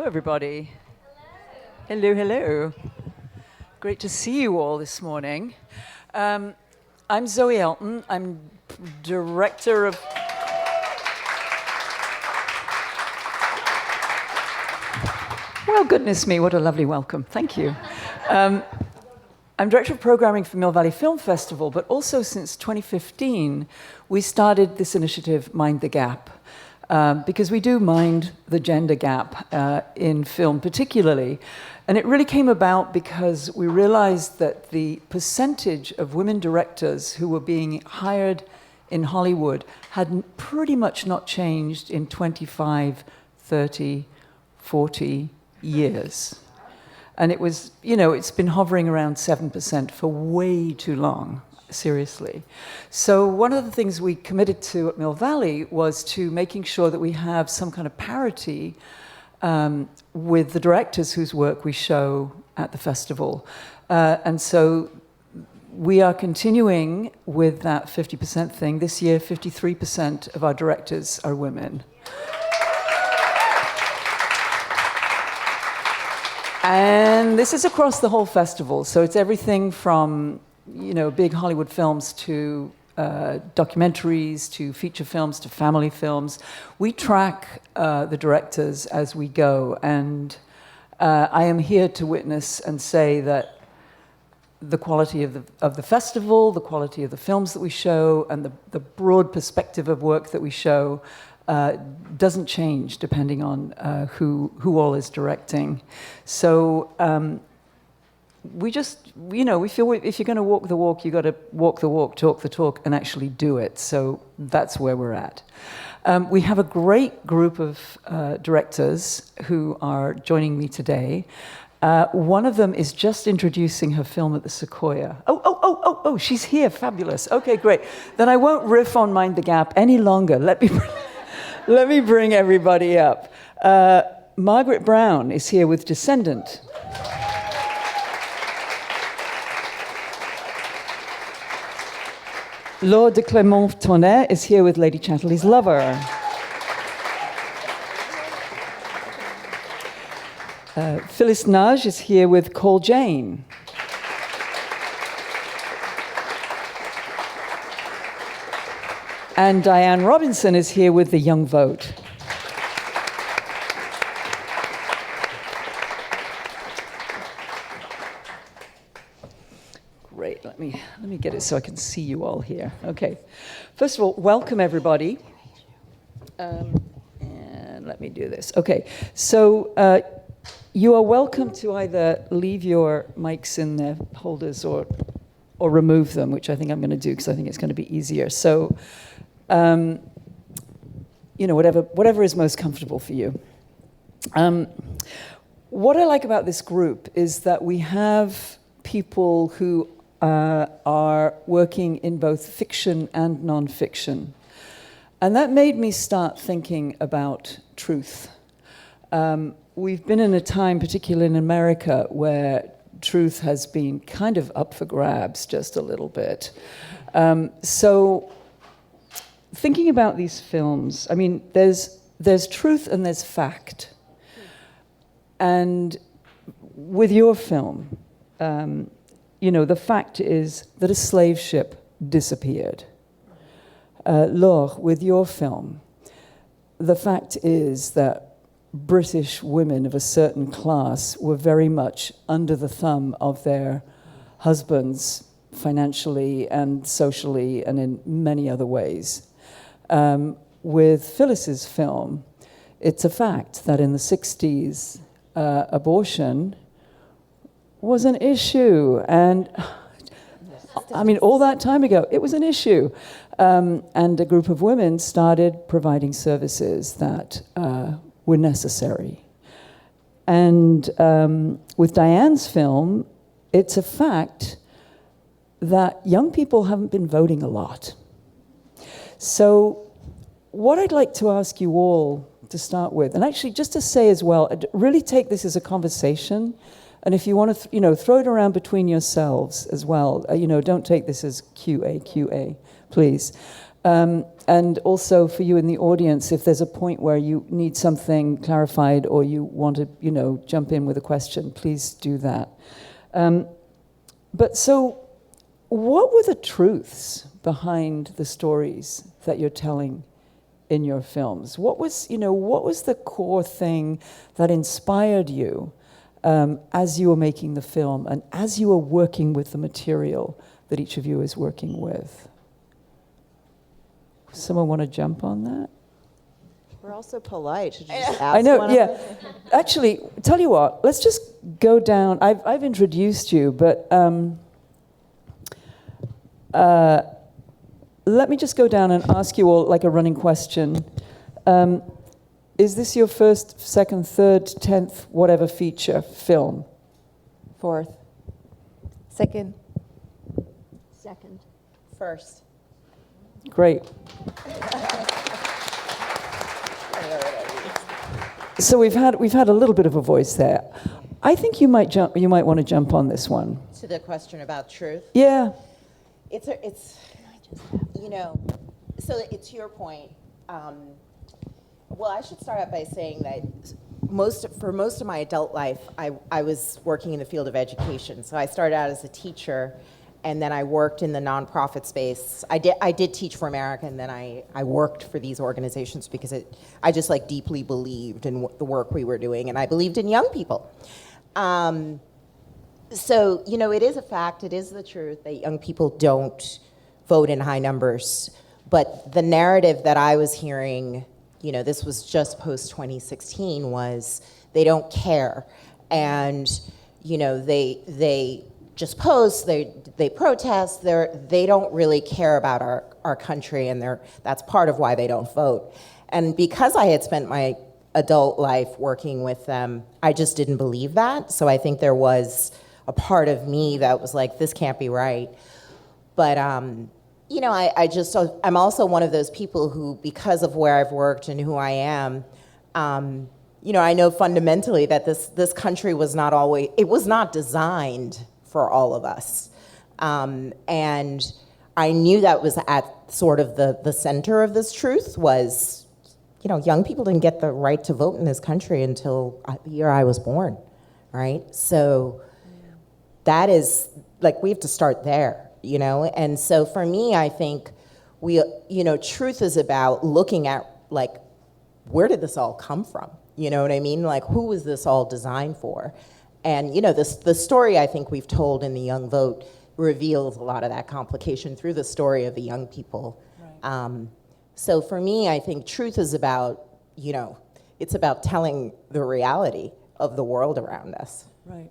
everybody. Hello, hello. Great to see you all this morning. I'm Zoe Elton. I'm director of... Well, goodness me, what a lovely welcome. Thank you. I'm director of programming for Mill Valley Film Festival, but also since 2015, we started this initiative, Mind the Gap, because we do mind the gender gap in film particularly. And it really came about because we realized that the percentage of women directors who were being hired in Hollywood had pretty much not changed in 25, 30, 40 years. And it was, it's been hovering around 7% for way too long, seriously. So one of the things we committed to at Mill Valley was to making sure that we have some kind of parity with the directors whose work we show at the festival. And so we are continuing with that 50% thing. This year, 53% of our directors are women. And this is across the whole festival. So it's everything from, big Hollywood films to documentaries, to feature films, to family films. We track the directors as we go. And I am here to witness and say that the quality of the festival, the quality of the films that we show, and the broad perspective of work that we show doesn't change depending on who all is directing. So we just, we feel if you're going to walk the walk, you've got to walk the walk, talk the talk, and actually do it. So that's where we're at. We have a great group of directors who are joining me today. One of them is just introducing her film at the Sequoia. Oh, she's here, fabulous. Okay, great. Then I won't riff on Mind the Gap any longer. Let me bring everybody up. Margaret Brown is here with Descendant. Laure de Clermont-Tonnerre is here with Lady Chatterley's Lover. Phyllis Nagy is here with Call Jane. And Diane Robinson is here with The Young Vote. Great, let me get it so I can see you all here. Okay, first of all, welcome everybody. And let me do this. Okay, so you are welcome to either leave your mics in their holders or remove them, which I think I'm going to do because I think it's going to be easier. So, whatever is most comfortable for you. What I like about this group is that we have people who are working in both fiction and non-fiction. And that made me start thinking about truth. We've been in a time, particularly in America, where truth has been kind of up for grabs just a little bit. So thinking about these films, I mean, there's truth and there's fact. And with your film, the fact is that a slave ship disappeared. Laure, with your film, the fact is that British women of a certain class were very much under the thumb of their husbands financially and socially and in many other ways. With Phyllis's film, it's a fact that in the 60s, abortion was an issue. And I mean, all that time ago, it was an issue. And a group of women started providing services that were necessary. And with Diane's film, it's a fact that young people haven't been voting a lot. So what I'd like to ask you all to start with, and actually just to say as well, really take this as a conversation. And if you want to, throw it around between yourselves as well. Don't take this as QA, please. And also for you in the audience, if there's a point where you need something clarified or you want to, jump in with a question, please do that. But so, what were the truths behind the stories that you're telling in your films? What was the core thing that inspired you as you were making the film and as you were working with the material that each of you is working with? Someone want to jump on that? We're also polite. Should you just ask I know, one yeah. of them? Actually, tell you what, let's just go down. I've introduced you, but let me just go down and ask you all like a running question. Is this your first, second, third, 10th, whatever feature film? Fourth. Second. First. Great. So we've had a little bit of a voice there. I think you might want to jump on this one. To the question about truth. Yeah. It's so it's your point. Well, I should start out by saying that for most of my adult life, I was working in the field of education. So I started out as a teacher, and then I worked in the nonprofit space. I did Teach for America, and then I worked for these organizations because I just deeply believed in the work we were doing, and I believed in young people. So, it is a fact, it is the truth that young people don't vote in high numbers. But the narrative that I was hearing, this was just post-2016, was they don't care. And, they just post, they protest, they don't really care about our country, and that's part of why they don't vote. And because I had spent my adult life working with them, I just didn't believe that. So I think there was a part of me that was like, this can't be right. But, I'm also one of those people who, because of where I've worked and who I am, I know fundamentally that this country was not designed for all of us. And I knew that was at sort of the center of this truth was, young people didn't get the right to vote in this country until the year I was born, right? So that is, we have to start there, And so for me, I think truth is about looking at, where did this all come from? You know what I mean? Who was this all designed for? And, the story I think we've told in The Young Vote reveals a lot of that complication through the story of the young people. Right. So for me, I think truth is about, it's about telling the reality of the world around us. Right.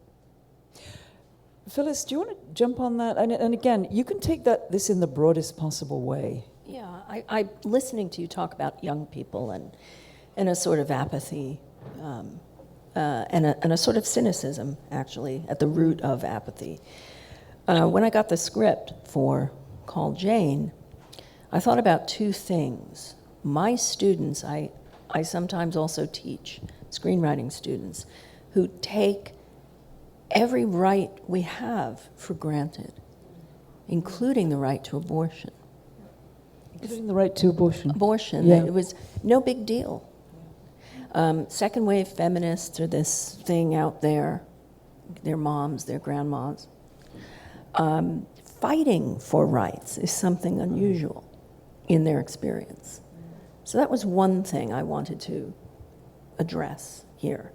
Phyllis, do you want to jump on that? And again, you can take this in the broadest possible way. Yeah, I listening to you talk about young people and a sort of apathy, and a sort of cynicism, actually, at the root of apathy. When I got the script for Call Jane, I thought about two things. My students, I sometimes also teach screenwriting students who take every right we have for granted, including the right to abortion. Including the right to abortion. Abortion, yeah. It was no big deal. Second wave feminists are this thing out there, their moms, their grandmas. Fighting for rights is something unusual in their experience. So that was one thing I wanted to address here.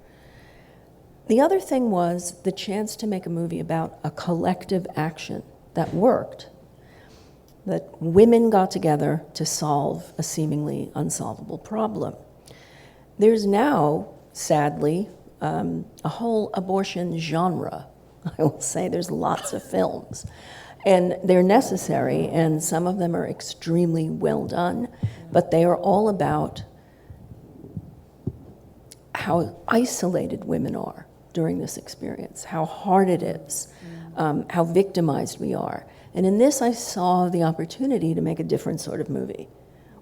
The other thing was the chance to make a movie about a collective action that worked, that women got together to solve a seemingly unsolvable problem. There's now, sadly, a whole abortion genre. I will say there's lots of films. And they're necessary, and some of them are extremely well done, but they are all about how isolated women are during this experience, how hard it is, how victimized we are. And in this, I saw the opportunity to make a different sort of movie,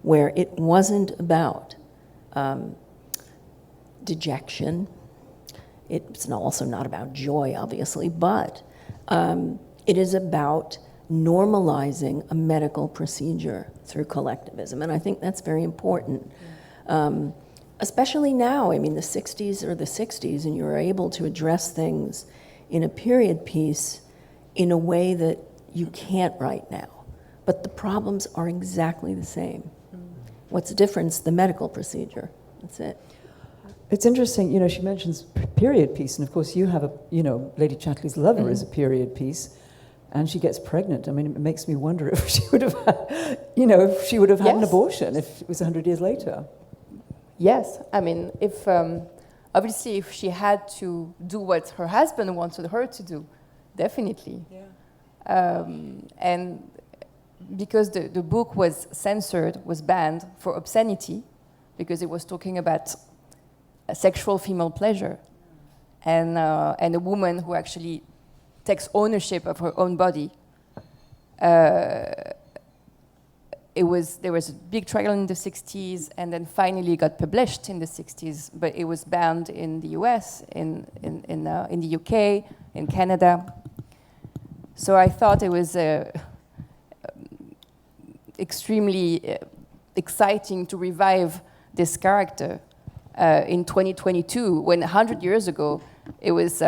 where it wasn't about dejection. It's also not about joy, obviously, but it is about normalizing a medical procedure through collectivism. And I think that's very important. Especially now, I mean, the 60s are the 60s, and you're able to address things in a period piece in a way that you can't right now. But the problems are exactly the same. What's the difference? The medical procedure. That's it. It's interesting, she mentions period piece, and of course you have Lady Chatterley's lover is a period piece, and she gets pregnant. I mean, it makes me wonder if she would have had, if she would have had an abortion if it was 100 years later. Yes, I mean, if obviously if she had to do what her husband wanted her to do, definitely. Yeah. And because the book was censored, was banned for obscenity, because it was talking about sexual female pleasure, and a woman who actually takes ownership of her own body. There was a big trial in the 60s, and then finally got published in the 60s, but it was banned in the US, in the UK, in Canada. So I thought it was extremely exciting to revive this character in 2022, when 100 years ago it was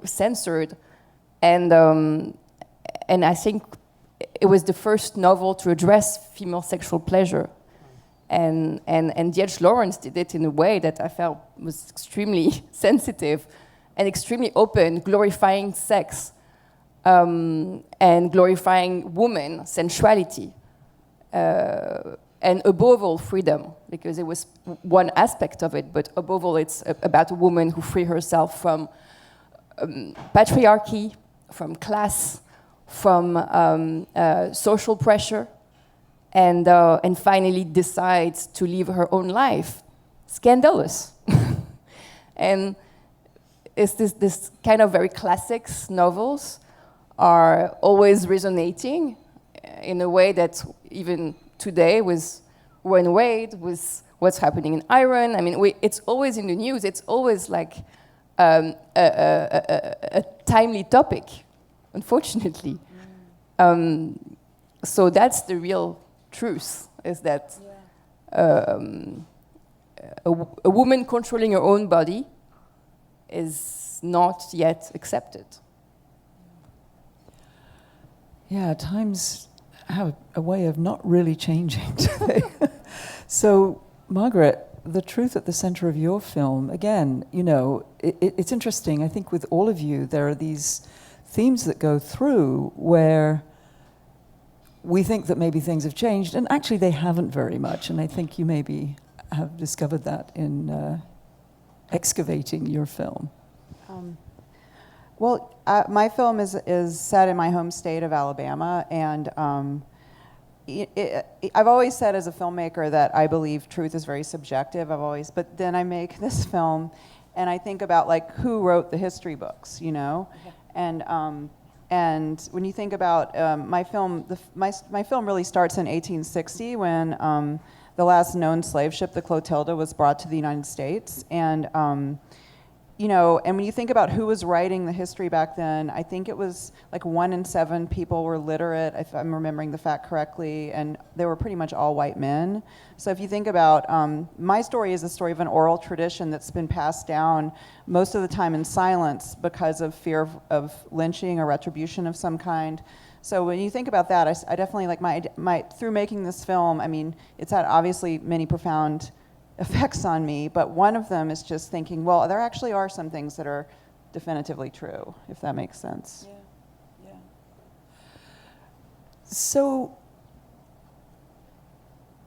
censored, and I think it was the first novel to address female sexual pleasure, and D.H. Lawrence did it in a way that I felt was extremely sensitive and extremely open, glorifying sex and glorifying woman sensuality, and above all freedom, because it was one aspect of it, but above all it's about a woman who frees herself from patriarchy, from class, from social pressure, and finally decides to live her own life. Scandalous. And it's this kind of very classics novels are always resonating in a way that even today with Roe and Wade, with what's happening in Iran. I mean, it's always in the news. It's always like a timely topic, unfortunately. So that's the real truth, is that a woman controlling her own body is not yet accepted. Yeah, times have a way of not really changing today. So, Margaret, the truth at the center of your film, again, it's interesting. I think with all of you, there are these themes that go through where we think that maybe things have changed, and actually they haven't very much. And I think you maybe have discovered that in excavating your film. My film is set in my home state of Alabama, and I've always said as a filmmaker that I believe truth is very subjective. But then I make this film, and I think about who wrote the history books, and when you think about my film, my film really starts in 1860 when the last known slave ship, the Clotilda, was brought to the United States, and and when you think about who was writing the history back then, I think it was 1 in 7 people were literate, if I'm remembering the fact correctly, and they were pretty much all white men. So if you think about, my story is a story of an oral tradition that's been passed down most of the time in silence because of fear of lynching or retribution of some kind. So when you think about that, I definitely, my through making this film, I mean, it's had obviously many profound effects on me, but one of them is just thinking, well, there actually are some things that are definitively true, if that makes sense. Yeah. So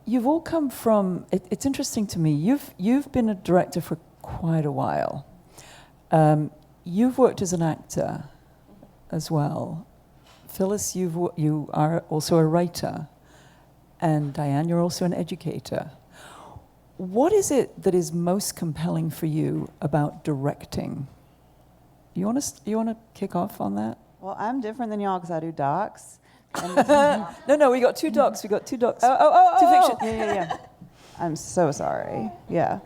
you've all come from, it's interesting to me, you've been a director for quite a while. You've worked as an actor as well. Phyllis, you are also a writer, and Diane, you're also an educator. What is it that is most compelling for you about directing? You want to kick off on that? Well, I'm different than y'all because I do docs. No, we got 2 docs. We got 2 docs. Oh, fiction. Yeah. I'm so sorry. Yeah.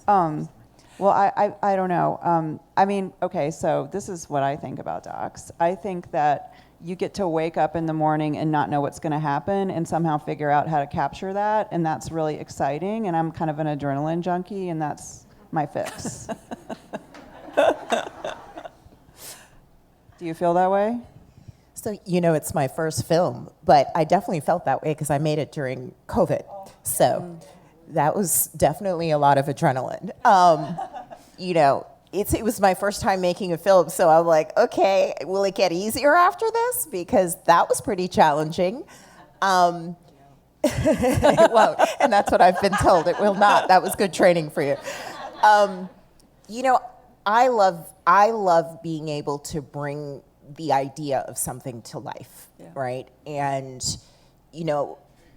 Well, I don't know. I mean, okay, so this is what I think about docs. I think that, you get to wake up in the morning and not know what's going to happen and somehow figure out how to capture that, and that's really exciting, and I'm kind of an adrenaline junkie, and that's my fix. Do you feel that way? So, it's my first film, but I definitely felt that way because I made it during COVID. So that was definitely a lot of adrenaline. It was my first time making a film, so I'm like, okay, will it get easier after this? Because that was pretty challenging. It won't, and that's what I've been told. It will not. That was good training for you. I love being able to bring the idea of something to life, right? And,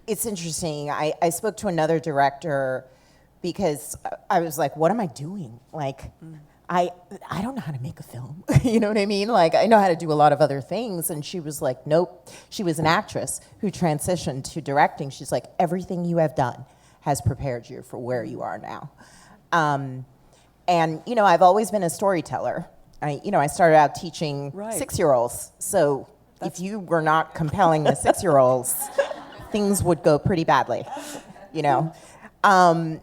it's interesting. I spoke to another director because I was like, what am I doing? Like, I don't know how to make a film. You know what I mean? Like, I know how to do a lot of other things. And she was like, nope. She was an actress who transitioned to directing. She's like, everything you have done has prepared you for where you are now. And, I've always been a storyteller. I started out teaching 6-year-olds. So if you were not compelling the 6-year-olds, things would go pretty badly, And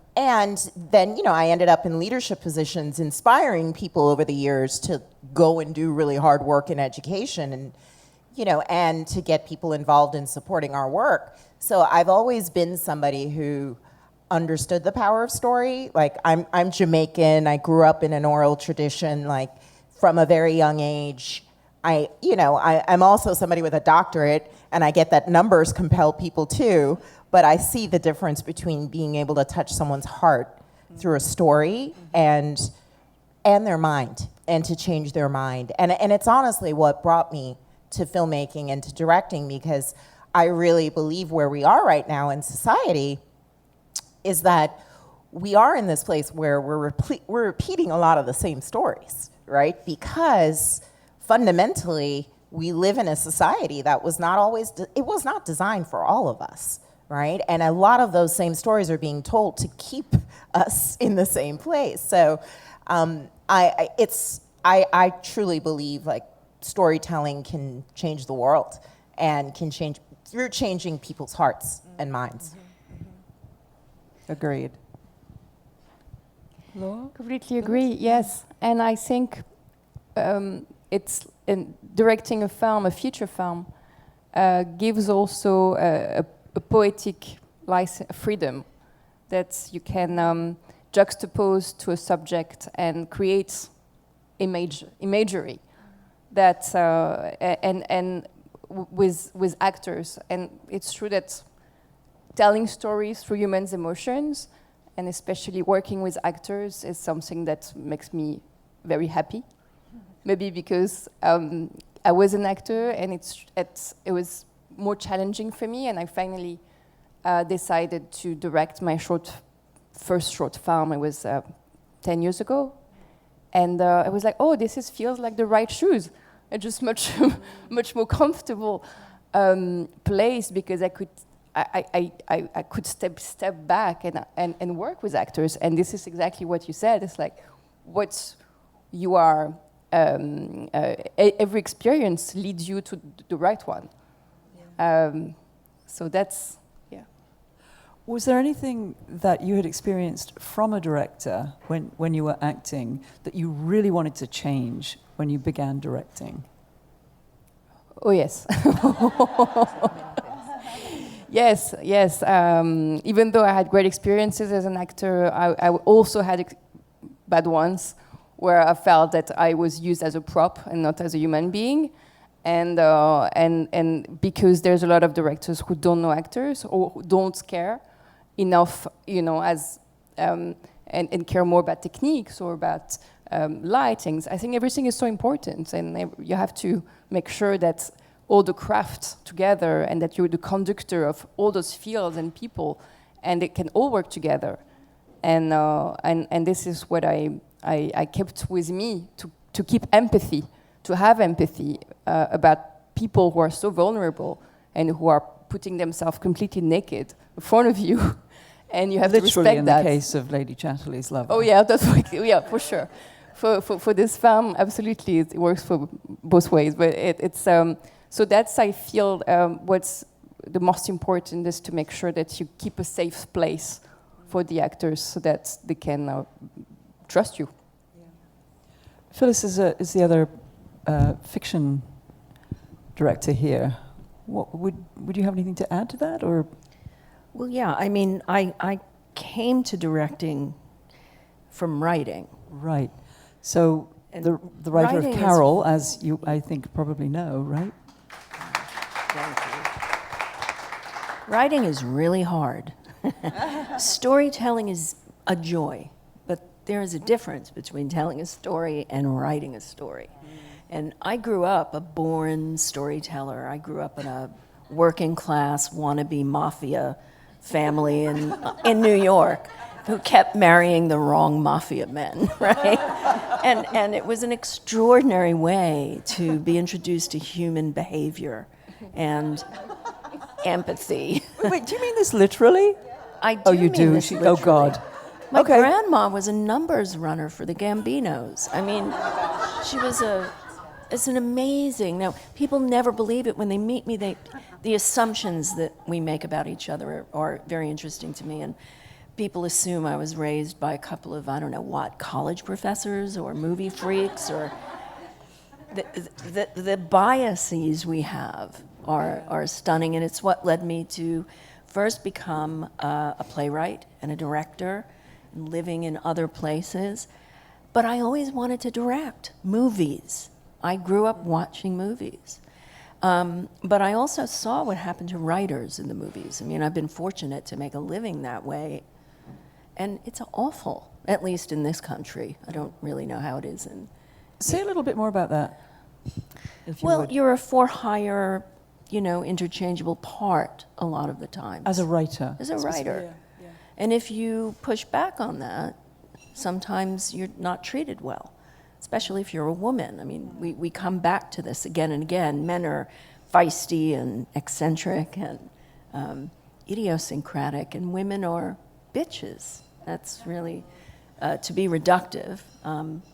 then, I ended up in leadership positions, inspiring people over the years to go and do really hard work in education and, and to get people involved in supporting our work. So I've always been somebody who understood the power of story. Like, I'm Jamaican. I grew up in an oral tradition, like, from a very young age. I'm also somebody with a doctorate, and I get that numbers compel people too. But I see the difference between being able to touch someone's heart through a story and their mind, and to change their mind. And it's honestly what brought me to filmmaking and to directing, because I really believe where we are right now in society is that we are in this place where we're repeating a lot of the same stories, right? Because fundamentally, we live in a society that was not always, it was not designed for all of us. Right? And a lot of those same stories are being told to keep us in the same place. So I truly believe like storytelling can change the world and can change through changing people's hearts and minds. Agreed. Laure? Completely agree, yes. And I think it's in directing a film, a feature film, gives also a poetic freedom that you can juxtapose to a subject and create imagery that and with actors. And it's true that telling stories through humans' emotions, and especially working with actors, is something that makes me very happy. Maybe because I was an actor, and it was more challenging for me, and I finally decided to direct my first short film. It was 10 years ago, and I was like, oh, feels like the right shoes. It's just much more comfortable place, because I could step back and work with actors. And this is exactly what you said. It's like what you are. Every experience leads you to the right one. So that's, yeah. Was there anything that you had experienced from a director when you were acting that you really wanted to change when you began directing? Oh, yes. Yes. Even though I had great experiences as an actor, I also had bad ones where I felt that I was used as a prop and not as a human being. And because there's a lot of directors who don't know actors or who don't care enough, as and care more about techniques or about lightings. I think everything is so important, and you have to make sure that all the craft together, and that you're the conductor of all those fields and people, and it can all work together. And this is what I kept with me to keep empathy. To have empathy about people who are so vulnerable and who are putting themselves completely naked in front of you, and you have literally to respect in that. the case of Lady Chatterley's lover. Oh yeah, for sure. For this film, absolutely, it works for both ways. But it's So that's, I feel, what's the most important is to make sure that you keep a safe place for the actors so that they can trust you. Phyllis is the other fiction director here. What, would you have anything to add to that, or? Well, yeah, I mean, I came to directing from writing. Right. So And the writer of writing is- Carol, as you, I think, probably know, right? Thank you. Writing is really hard. Storytelling is a joy, but there is a difference between telling a story and writing a story. And I grew up a born storyteller. I grew up in a working class wannabe mafia family in New York who kept marrying the wrong mafia men, right? And it was an extraordinary way to be introduced to human behavior and empathy. Wait, do you mean this literally? I do Oh, you mean do? this Oh, literally. God. My Okay. grandma was a numbers runner for the Gambinos. I mean, she was it's an amazing, now, people never believe it when they meet me. The assumptions that we make about each other are very interesting to me. And people assume I was raised by a couple of, I don't know what, college professors or movie freaks, or the biases we have are stunning, and it's what led me to first become a playwright and a director, and living in other places. But I always wanted to direct movies. I grew up watching movies. But I also saw what happened to writers in the movies. I mean, I've been fortunate to make a living that way, and it's awful, at least in this country. I don't really know how it is in... Say a little bit more about that, if you Well, would. you're a for-hire, interchangeable part a lot of the time. As a writer. As a writer. And if you push back on that, sometimes you're not treated well, especially if you're a woman. I mean, we come back to this again and again. Men are feisty and eccentric and idiosyncratic, and women are bitches. That's really to be reductive.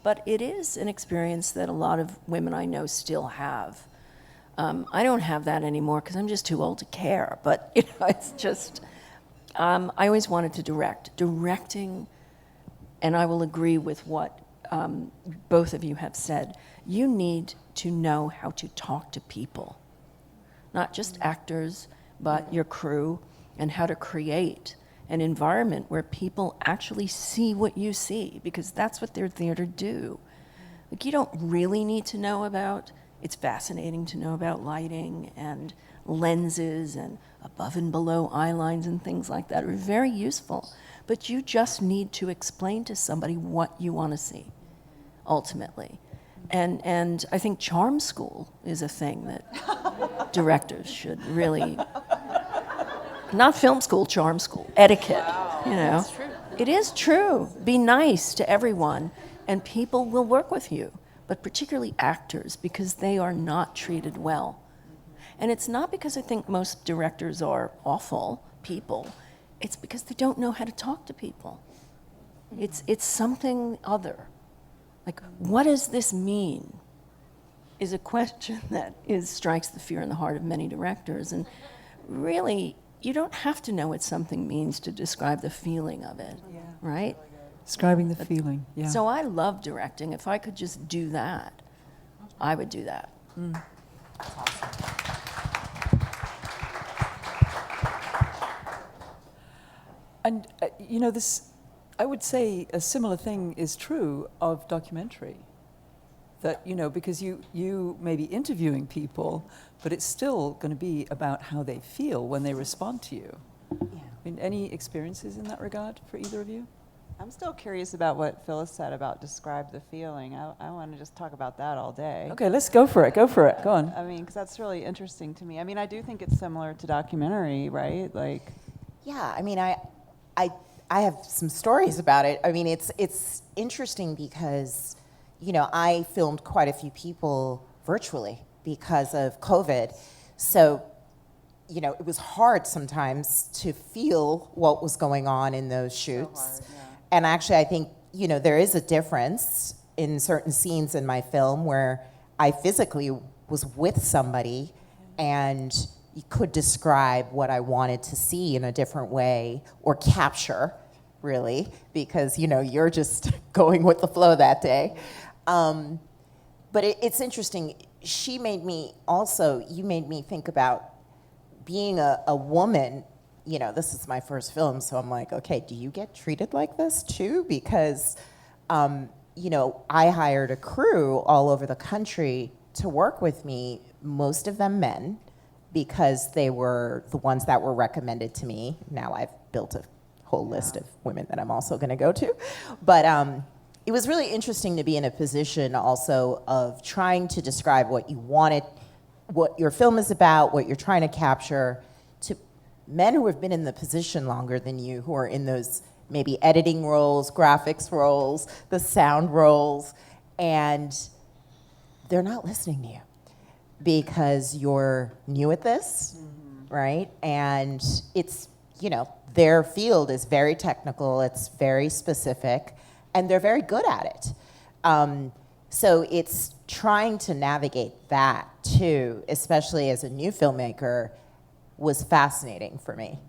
But it is an experience that a lot of women I know still have. I don't have that anymore because I'm just too old to care. But it's just, I always wanted to direct. Directing, and I will agree with what both of you have said, you need to know how to talk to people. Not just actors, but your crew, and how to create an environment where people actually see what you see, because that's what they're there to do. Like, you don't really need to know about, it's fascinating to know about lighting and lenses and above and below eye lines and things like that are very useful. But you just need to explain to somebody what you want to see, ultimately. And I think charm school is a thing that directors should really, not film school, charm school, etiquette, That's true. It is true. Be nice to everyone, and people will work with you, but particularly actors, because they are not treated well. And it's not because I think most directors are awful people. It's because they don't know how to talk to people. It's something other. Like, what does this mean? Is a question that strikes the fear in the heart of many directors. And really, you don't have to know what something means to describe the feeling of it, right? Describing the feeling, yeah. So I love directing. If I could just do that, I would do that. And, this, I would say a similar thing is true of documentary. That, because you may be interviewing people, but it's still going to be about how they feel when they respond to you. Yeah. I mean, any experiences in that regard for either of you? I'm still curious about what Phyllis said about describe the feeling. I want to just talk about that all day. Okay, let's go for it. Go on. I mean, because that's really interesting to me. I mean, I do think it's similar to documentary, right? Like, Yeah, I mean, I have some stories about it. I mean, it's interesting because, I filmed quite a few people virtually because of COVID. So, it was hard sometimes to feel what was going on in those shoots. So hard, yeah. And actually, I think, there is a difference in certain scenes in my film where I physically was with somebody and you could describe what I wanted to see in a different way, or capture, really, because you're just going with the flow that day. But it's interesting. You made me think about being a woman. This is my first film, so I'm like, okay, do you get treated like this too? Because, I hired a crew all over the country to work with me, most of them men, because they were the ones that were recommended to me. Now I've built a whole list of women that I'm also going to go to. But it was really interesting to be in a position also of trying to describe what you wanted, what your film is about, what you're trying to capture, to men who have been in the position longer than you, who are in those maybe editing roles, graphics roles, the sound roles, and they're not listening to you because you're new at this, right? And it's, their field is very technical, it's very specific, and they're very good at it. So it's trying to navigate that too, especially as a new filmmaker, was fascinating for me.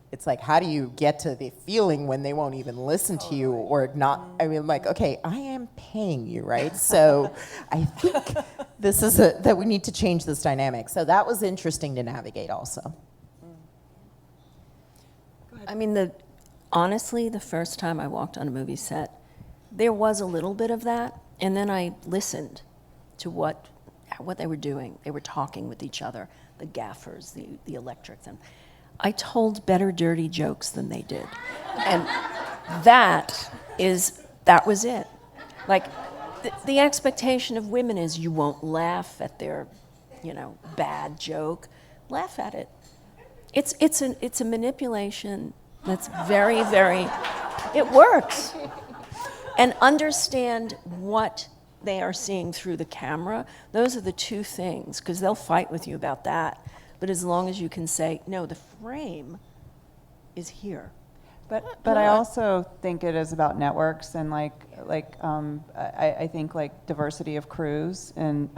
It's like, how do you get to the feeling when they won't even listen to you or not? I mean, like, okay, I am paying you, right? So I think this is that we need to change this dynamic. So that was interesting to navigate also. I mean, honestly, the first time I walked on a movie set, there was a little bit of that, and then I listened to what they were doing. They were talking with each other, the gaffers, the electrics, and I told better dirty jokes than they did. And that was it. Like, the expectation of women is you won't laugh at their, bad joke. Laugh at it. It's a manipulation that's very, very, it works. And understand what they are seeing through the camera. Those are the two things, because they'll fight with you about that. But as long as you can say, no, the frame is here. But I also think it is about networks and I think like diversity of crews and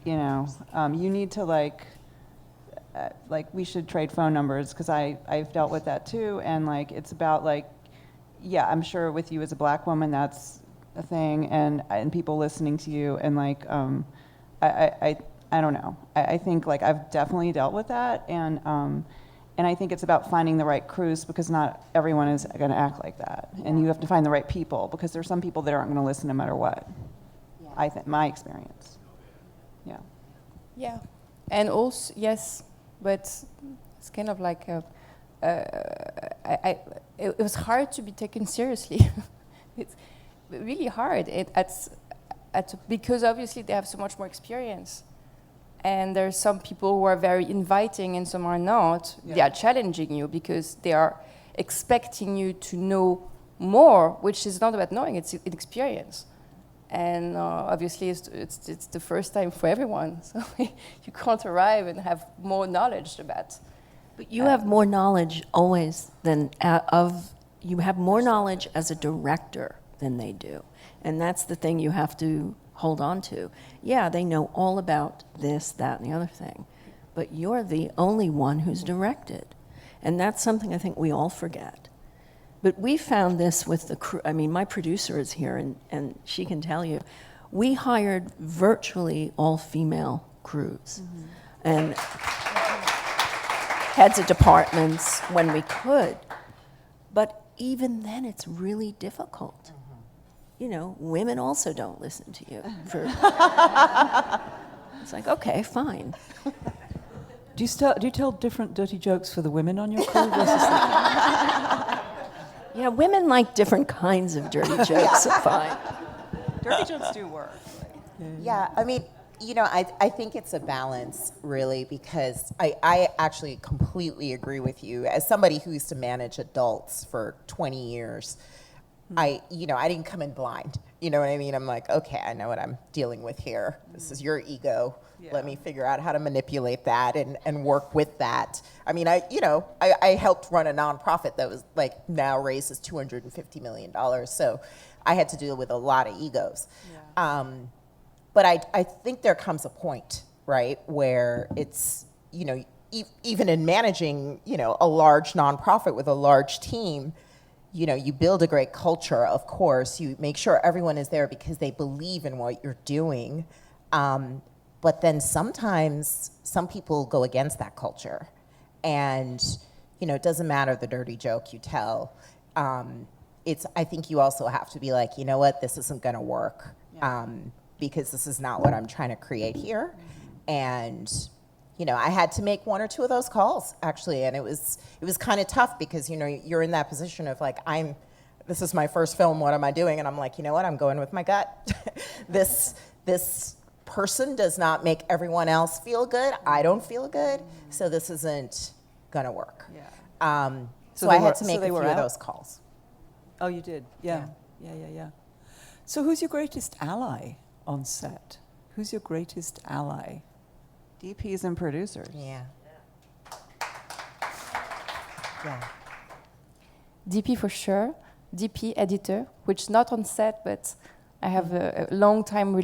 you need to like we should trade phone numbers, because I've dealt with that too, and it's about I'm sure with you as a Black woman that's a thing, and people listening to you, and I don't know. I think I've definitely dealt with that, and I think it's about finding the right crews, because not everyone is going to act like that, and you have to find the right people, because there's some people that aren't going to listen no matter what. Yeah. I think my experience. Yeah. Yeah, and also yes, but it's kind of like it was hard to be taken seriously. It's really hard. Because obviously they have so much more experience. And there's some people who are very inviting and some are not. Yeah. They are challenging you because they are expecting you to know more, which is not about knowing, it's an experience. And obviously it's the first time for everyone, so you can't arrive and have more knowledge about. But you have more knowledge always you have more knowledge as a director than they do. And that's the thing you have to hold on to. Yeah, they know all about this, that, and the other thing, but you're the only one who's directed. And that's something I think we all forget. But we found this with the crew. I mean, my producer is here, and she can tell you. We hired virtually all female crews. Mm-hmm. And heads of departments when we could. But even then, it's really difficult. Women also don't listen to you. It's like, okay, fine. Do you tell different dirty jokes for the women on your crew versus the... Yeah, women like different kinds of dirty jokes. Fine. Dirty jokes do work. Yeah, I mean, I think it's a balance, really, because I actually completely agree with you. As somebody who used to manage adults for 20 years, I didn't come in blind. You know what I mean? I'm like, okay, I know what I'm dealing with here. This is your ego. Yeah. Let me figure out how to manipulate that and work with that. I mean, I helped run a nonprofit that was now raises $250 million. So I had to deal with a lot of egos. Yeah. But I think there comes a point right? Where it's, you know, even in managing, you know, a large nonprofit with a large team, you know, you build a great culture, of course. You make sure everyone is there because they believe in what you're doing. But then sometimes some people go against that culture. And, you know, it doesn't matter the dirty joke you tell. I think you also have to be like, you know what, this isn't gonna work. Because this is not what I'm trying to create here. And, you know, I had to make one or two of those calls, actually, and it was kind of tough because, you know, you're in that position of like, this is my first film, what am I doing? And I'm like, you know what, I'm going with my gut. This person does not make everyone else feel good. I don't feel good, so this isn't gonna work. So I had to make a few of those calls. Oh, you did? Yeah. So who's your greatest ally on set? Who's your greatest ally? DPs and producers. Yeah. DP for sure, DP editor, which not on set, but I have a long time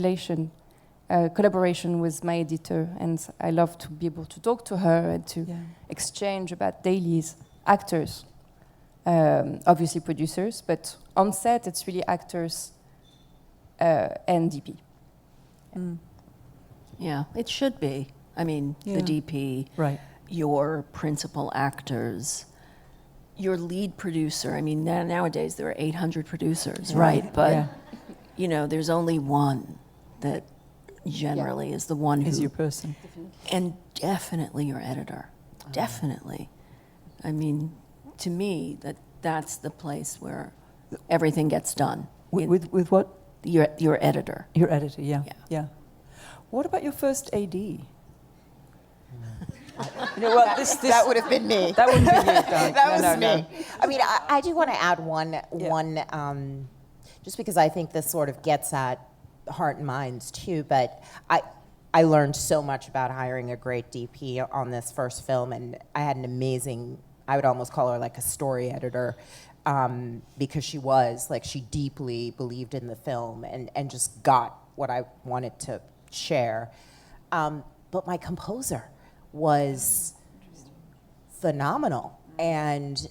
collaboration with my editor, and I love to be able to talk to her and to exchange about dailies, actors, obviously producers, but on set it's really actors and DP. Yeah, it should be. I mean, the DP, right, your principal actors, your lead producer. I mean, nowadays there are 800 producers, right? But, you know, there's only one that generally is the one who... is your person. And definitely your editor. Definitely. I mean, to me, that's the place where everything gets done. With what? Your editor. Your editor, yeah. What about your first AD? You know, well, this That would have been me. That wouldn't be you, Doug. That was me. I mean, I do want to add one, just because I think this sort of gets at heart and minds too, but I learned so much about hiring a great DP on this first film, and I had an amazing, I would almost call her like a story editor, because she deeply believed in the film and just got what I wanted to share. But my composer was phenomenal, and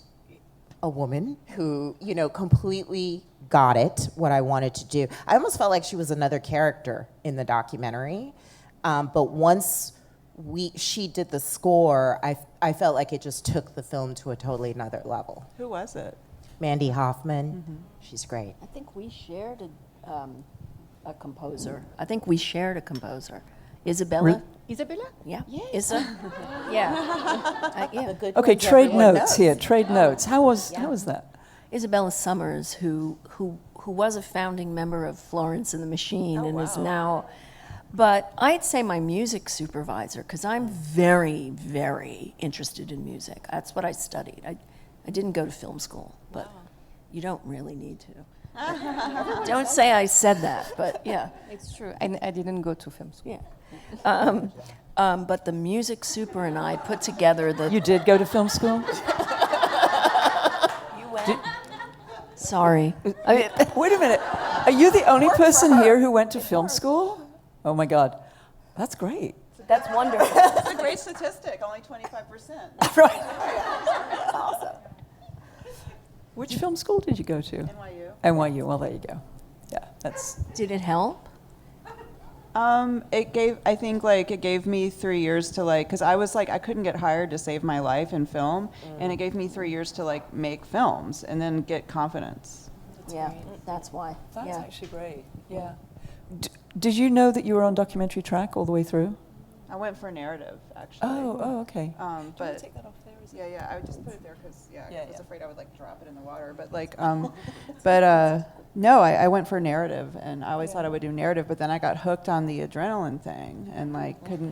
a woman who, you know, completely got it, what I wanted to do. I almost felt like she was another character in the documentary, but once she did the score, I felt like it just took the film to a totally another level. Who was it? Mandy Hoffman. She's great. I think we shared a composer. Isabella? Isabella? Yeah. Yes. Yeah. Okay, trade notes here. Trade notes. How was that? Isabella Summers, who was a founding member of Florence and the Machine and is now, but I'd say my music supervisor, because I'm very, very interested in music. That's what I studied. I didn't go to film school, but you don't really need to. Don't say I said that, but yeah. It's true. I didn't go to film school. Yeah. But the music super and I put together the... You did go to film school? You went? Sorry. Wait a minute. Are you the only person here who went to film school? Oh my God. That's great. That's wonderful. It's a great statistic, only 25%. Right. Awesome. Which film school did you go to? NYU. NYU. Well, there you go. Yeah, that's... Did it help? It gave me 3 years to because I couldn't get hired to save my life in film, and it gave me 3 years to make films and then get confidence. That's why. That's actually great. Yeah. Did you know that you were on documentary track all the way through? I went for narrative, actually. Oh, okay. But take that off there? I would just put it there because I was afraid I would drop it in the water. But no, I went for narrative, and I always thought I would do narrative, but then I got hooked on the adrenaline thing and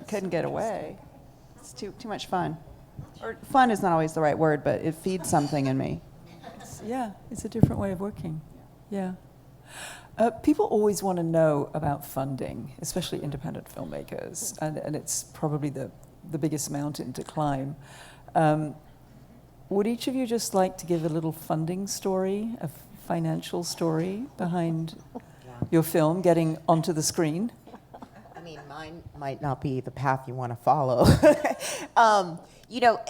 couldn't get away. It's too much fun. Or fun is not always the right word, but it feeds something in me. It's a different way of working. Yeah. People always want to know about funding, especially independent filmmakers, and it's probably the biggest mountain to climb. Would each of you just like to give a little funding story, a financial story behind your film getting onto the screen? I mean, mine might not be the path you want to follow. You know,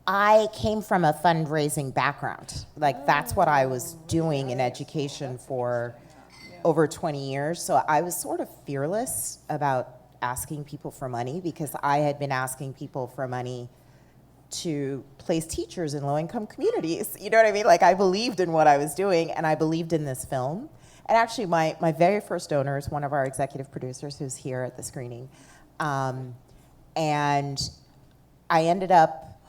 I came from a fundraising background. Like, that's what I was doing in education for over 20 years. So I was sort of fearless about asking people for money, because I had been asking people for money to place teachers in low-income communities. You know what I mean? Like, I believed in what I was doing, and I believed in this film. And actually, my very first donor is one of our executive producers who's here at the screening. And I ended up,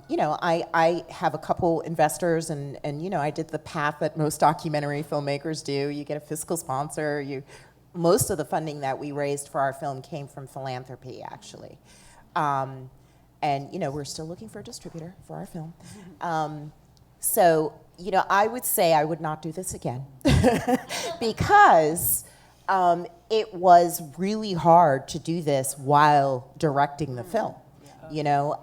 you know, I have a couple investors, and you know, I did the path that most documentary filmmakers do. You get a fiscal sponsor. Most of the funding that we raised for our film came from philanthropy, actually. And you know, we're still looking for a distributor for our film. So, you know, I would say I would not do this again because it was really hard to do this while directing the film, you know.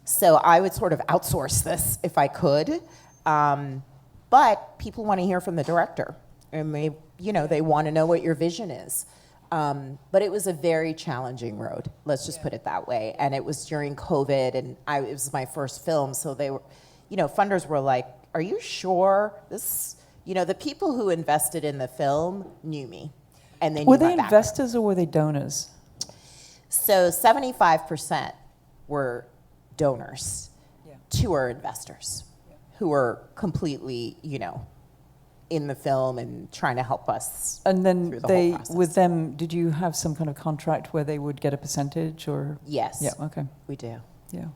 So I would sort of outsource this if I could. But people want to hear from the director, and you know, they want to know what your vision is. But it was a very challenging road, let's just put it that way. And it was during COVID, and it was my first film, so they were, you know, funders were like, are you sure this, you know, the people who invested in the film knew me. And they knew Were they my background. investors or were they donors? So 75% were donors. Yeah. 2 are investors who were completely, you know, in the film and trying to help us. And then through the whole process. with them, did you have some kind of contract where they would get a percentage or? Yes. Yeah, okay, We do. yeah.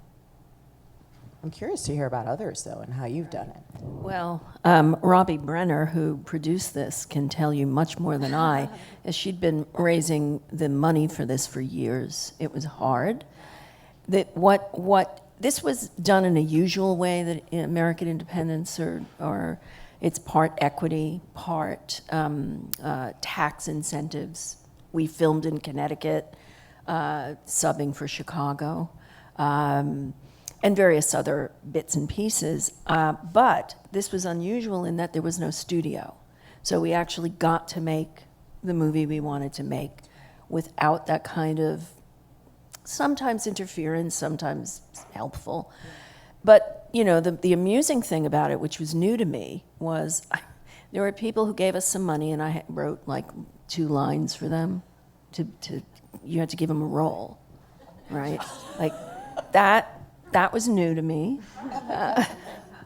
I'm curious to hear about others, though, and how you've done it. Well, Robbie Brenner, who produced this, can tell you much more than I, as she'd been raising the money for this for years. It was hard. This was done in a usual way that in American independence, or it's part equity, part tax incentives. We filmed in Connecticut, subbing for Chicago. And various other bits and pieces. But this was unusual in that there was no studio. So we actually got to make the movie we wanted to make without that kind of sometimes interference, sometimes helpful. But, you know, the amusing thing about it, which was new to me, was there were people who gave us some money, and I wrote like 2 lines for them. You had to give them a role, right? Like that was new to me.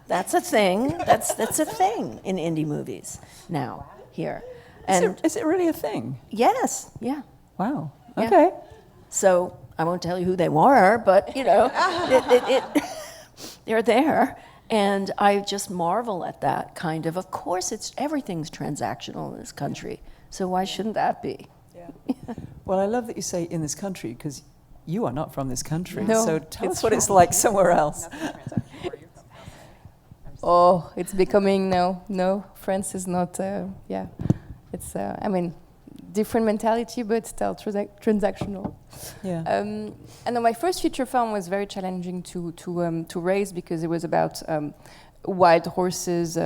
That's a thing. That's a thing in indie movies now here. And Is it really a thing? yes, yeah. Wow, Yeah. okay. So I won't tell you who they were, but you know, they're there, and I just marvel at that kind of. Of course, everything's transactional in this country. So why shouldn't that be? Well, I love that you say in this country, because you are not from this country. No, So tell it's us what it's like somewhere else. Oh, it's becoming no. France is not. Yeah, it's. I mean, different mentality, but still transactional. Yeah. And then my first feature film was very challenging to raise because it was about wild horses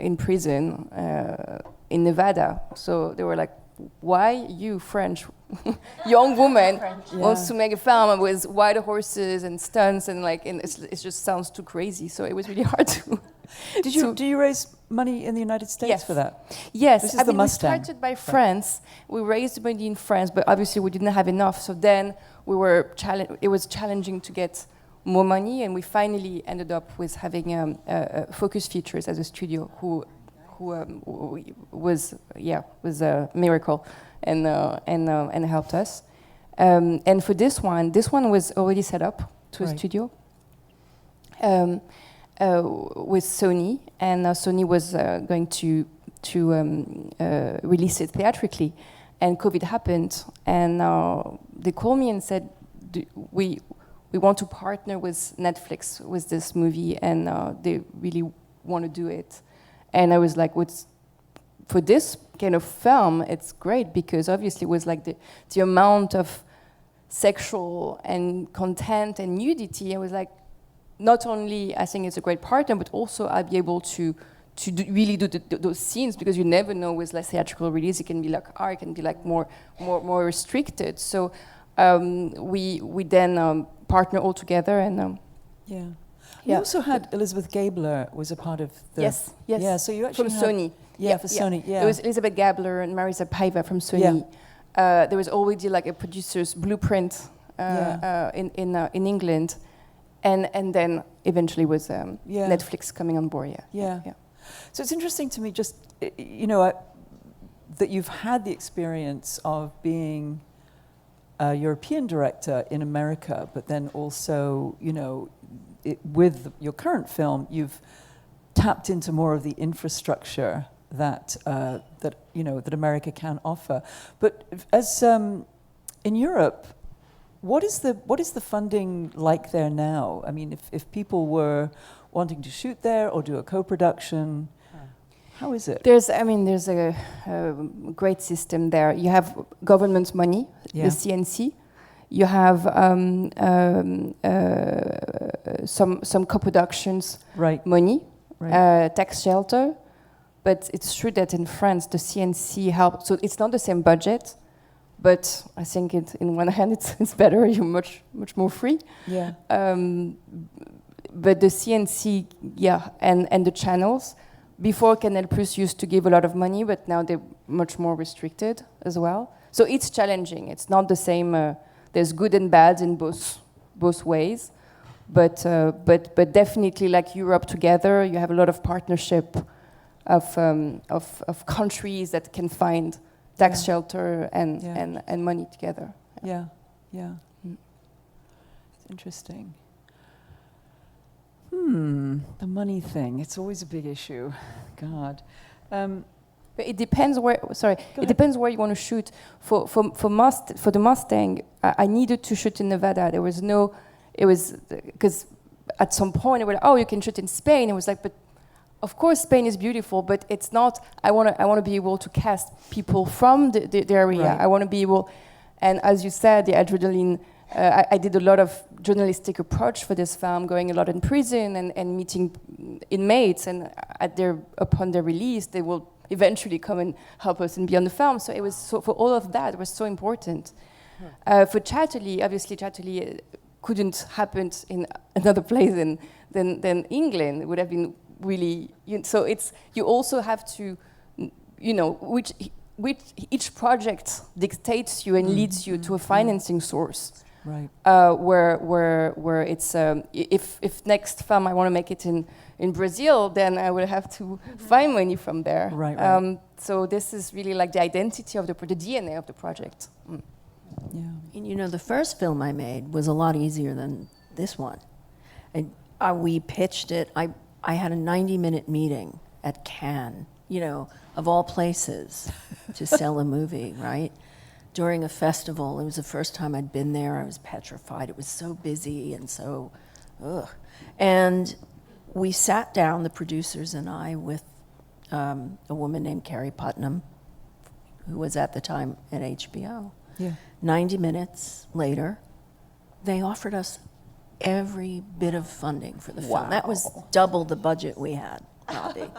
in prison in Nevada. So they were like, "Why you French young woman wants to make a film with wild horses and stunts and like, and it just sounds too crazy." So it was really hard to. Do you raise money in the United States Yes. for that? Yes, This is I the mean, we Mustang. started by France. We raised money in France, but obviously we didn't have enough. So then it was challenging to get more money, and we finally ended up with having Focus Features as a studio, who was a miracle, and helped us. And for this one was already set up to a Right. studio. With Sony, and Sony was going to release it theatrically, and COVID happened, and they called me and said, we want to partner with Netflix with this movie, and they really want to do it. And I was like, for this kind of film, it's great, because obviously it was like the amount of sexual and content and nudity. I was like, not only I think it's a great partner, but also I'll be able to really do those scenes, because you never know with less theatrical release. It can be like art, it can be like more restricted. So we then partner all together and. Yeah. You Yeah. also had Elizabeth Gabler was a part of the... Yes. Yeah, so you actually from had- Sony. Yeah, for Sony, yeah. There was Elizabeth Gabler and Marisa Paiva from Sony. There was already like a producer's blueprint in England, and then eventually was Netflix coming on board. Yeah. So it's interesting to me, just that you've had the experience of being a European director in America, but then also, with your current film, you've tapped into more of the infrastructure that America can offer. But as in Europe, what is the funding like there now? I mean, if people were wanting to shoot there or do a co-production, how is it? There's a great system there. You have government money, the CNC. You have some co-productions money, tax shelter. But it's true that in France, the CNC helps. So it's not the same budget, but I think in one hand it's better. You're much more free. Yeah. But the CNC, and the channels. Before, Canal Plus used to give a lot of money, but now they're much more restricted as well. So it's challenging. It's not the same. There's good and bad in both ways, but definitely like Europe together, you have a lot of partnership of countries that can find tax shelter and money together. Yeah. It's interesting. The money thing, it's always a big issue. God. But it depends where. Sorry, it depends where you want to shoot. For the Mustang, I needed to shoot in Nevada. There was no. It was because at some point they were like, "Oh, you can shoot in Spain." It was like, but of course Spain is beautiful, but it's not. I want to be able to cast people from the area. Right. I want to be able, and as you said, the adrenaline. I did a lot of journalistic approach for this film, going a lot in prison and meeting inmates, and upon their release, they will eventually come and help us and be on the film. So it was for all of that, it was so important. For Chatterley, obviously Chatterley couldn't happen in another place than England. It would have been really. So you also have to, which each project dictates you and leads you to a financing source. Right. Where it's if next film I want to make it in Brazil, then I will have to find money from there. Right. So this is really like the identity of the DNA of the project. And the first film I made was a lot easier than this one. And we pitched it. I had a 90-minute meeting at Cannes, of all places, to sell a movie, right? During a festival. It was the first time I'd been there. I was petrified. It was so busy and so, ugh. And we sat down, the producers and I, with a woman named Carrie Putnam, who was at the time at HBO. Yeah. 90 minutes later, they offered us every bit of funding for the film. That was double the budget we had, Robbie.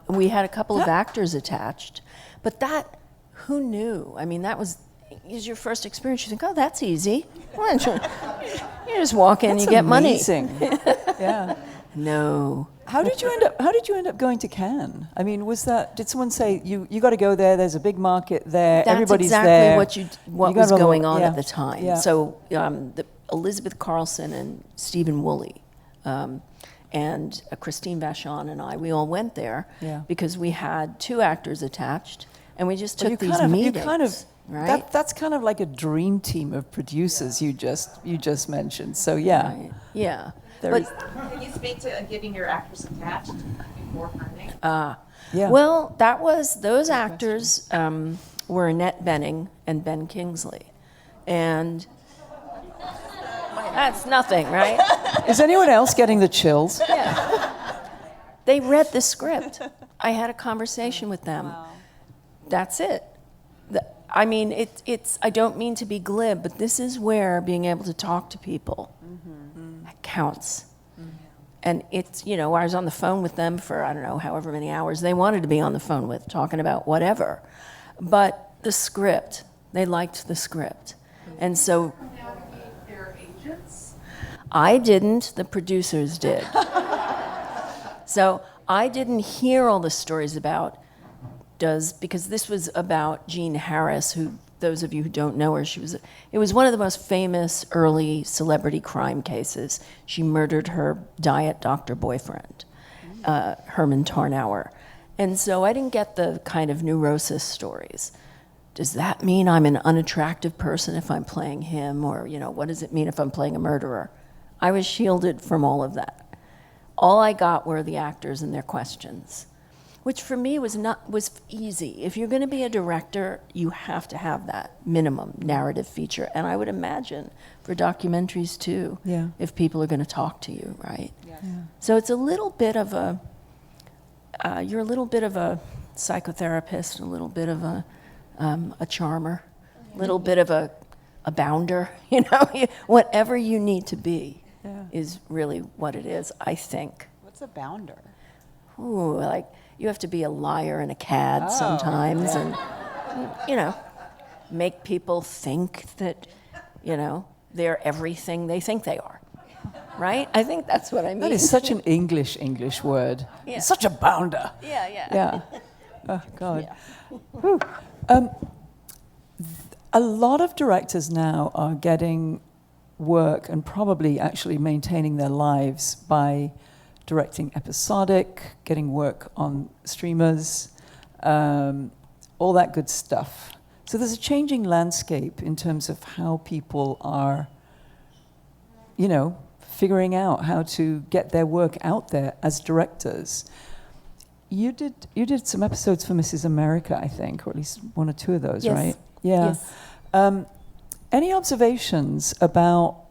We had a couple of actors attached, but that, who knew? I mean, that was your first experience. You think, oh, that's easy. You just walk in, you get amazing. money. Yeah. No. How did you end up going to Cannes? I mean, did someone say you got to go there? There's a big market there. That's Everybody's exactly there. what was going on yeah. at the time. Yeah. So Elizabeth Carlson and Stephen Woolley and Christine Vachon and we all went there because we had 2 actors attached, and we just took these meetings. Right? That's kind of like a dream team of producers you just mentioned. So yeah. Right. Yeah. But Can you speak to giving your actors attached before funding? yeah. Well, those actors were Annette Bening and Ben Kingsley, and that's nothing, right? Is anyone else getting the chills? Yeah. They read the script. I had a conversation with them. Wow. That's it. I mean, it's. I don't mean to be glib, but this is where being able to talk to people counts. And it's, you know, I was on the phone with them for, I don't know, however many hours they wanted to be on the phone with, talking about whatever. But the script, they liked the script. And so Their agents? I didn't, the producers did. So I didn't hear all the stories about because this was about Jean Harris, who, those of you who don't know her, it was one of the most famous early celebrity crime cases. She murdered her diet doctor boyfriend, Herman Tarnauer. And so I didn't get the kind of neurosis stories. Does that mean I'm an unattractive person if I'm playing him? Or, you know, what does it mean if I'm playing a murderer? I was shielded from all of that. All I got were the actors and their questions, which for me was easy. If you're going to be a director, you have to have that minimum narrative feature. And I would imagine for documentaries too, Yeah. if people are going to talk to you, right? Yes. Yeah. So it's a little bit of you're a little bit of a psychotherapist, a little bit of a charmer, a little bit of a bounder, you know, whatever you need to be is really what it is, I think. What's a bounder? Ooh, like you have to be a liar and a cad sometimes, and you know, make people think that, you know, they're everything they think they are. Right? I think that's what I mean. That is such an English word. Yeah. It's such a bounder. Yeah, yeah. Yeah. Oh, God. Yeah. Whew. A lot of directors now are getting work and probably actually maintaining their lives by directing episodic, getting work on streamers, all that good stuff. So there's a changing landscape in terms of how people are, you know, figuring out how to get their work out there as directors. You did some episodes for Mrs. America, I think, or at least one or two of those, Yes. right? Yeah. Yes. Any observations about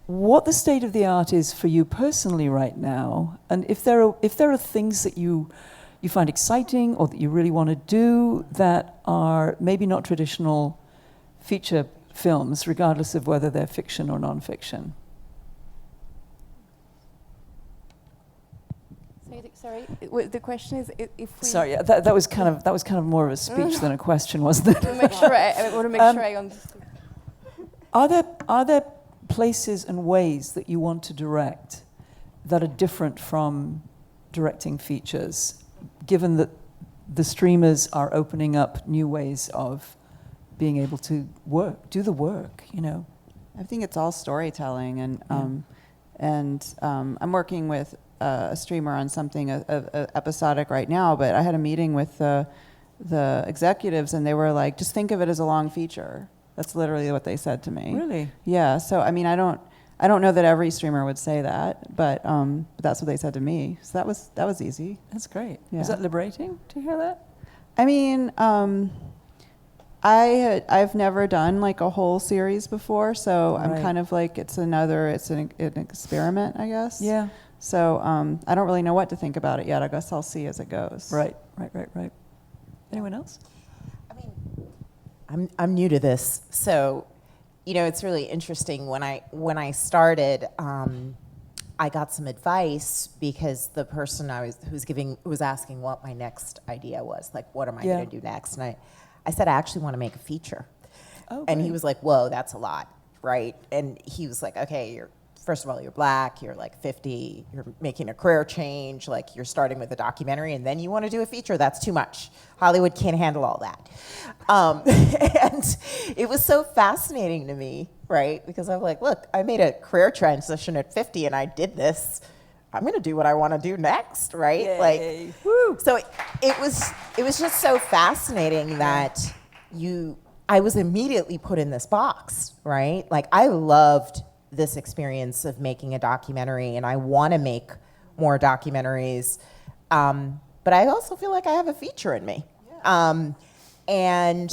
what the state of the art is for you personally right now, and if there are things that you find exciting or that you really want to do that are maybe not traditional feature films, regardless of whether they're fiction or non-fiction? Sorry, the question is if we. Sorry, that was kind of more of a speech than a question, wasn't it? I want to make sure I understood. Are there places and ways that you want to direct that are different from directing features, given that the streamers are opening up new ways of being able to do the work, you know? I think it's all storytelling, and I'm working with a streamer on something episodic right now. But I had a meeting with the executives, and they were like, "Just think of it as a long feature." That's literally what they said to me. Really? Yeah. So I mean, I don't know that every streamer would say that, but that's what they said to me. So that was easy. That's great. Yeah. Is that liberating to hear that? I mean, I've never done like a whole series before, so I'm Right. kind of like it's an experiment, I guess. Yeah. So I don't really know what to think about it yet. I guess I'll see as it goes. Right. Anyone else? I mean, I'm new to this, so you know, it's really interesting. When I started, I got some advice because the person who was asking what my next idea was, like, what am I going to do next? And I said, I actually want to make a feature. Oh, and he great. was like, whoa, that's a lot, right? And he was like, okay, first of all, you're black, you're like 50, you're making a career change, like you're starting with a documentary, and then you want to do a feature, that's too much. Hollywood can't handle all that. And it was so fascinating to me, right? Because I'm like, look, I made a career transition at 50 and I did this. I'm gonna do what I want to do next, right? Yay. Like, Woo. so it was just so fascinating that I was immediately put in this box, right? Like, I loved this experience of making a documentary, and I want to make more documentaries, but I also feel like I have a feature in me. And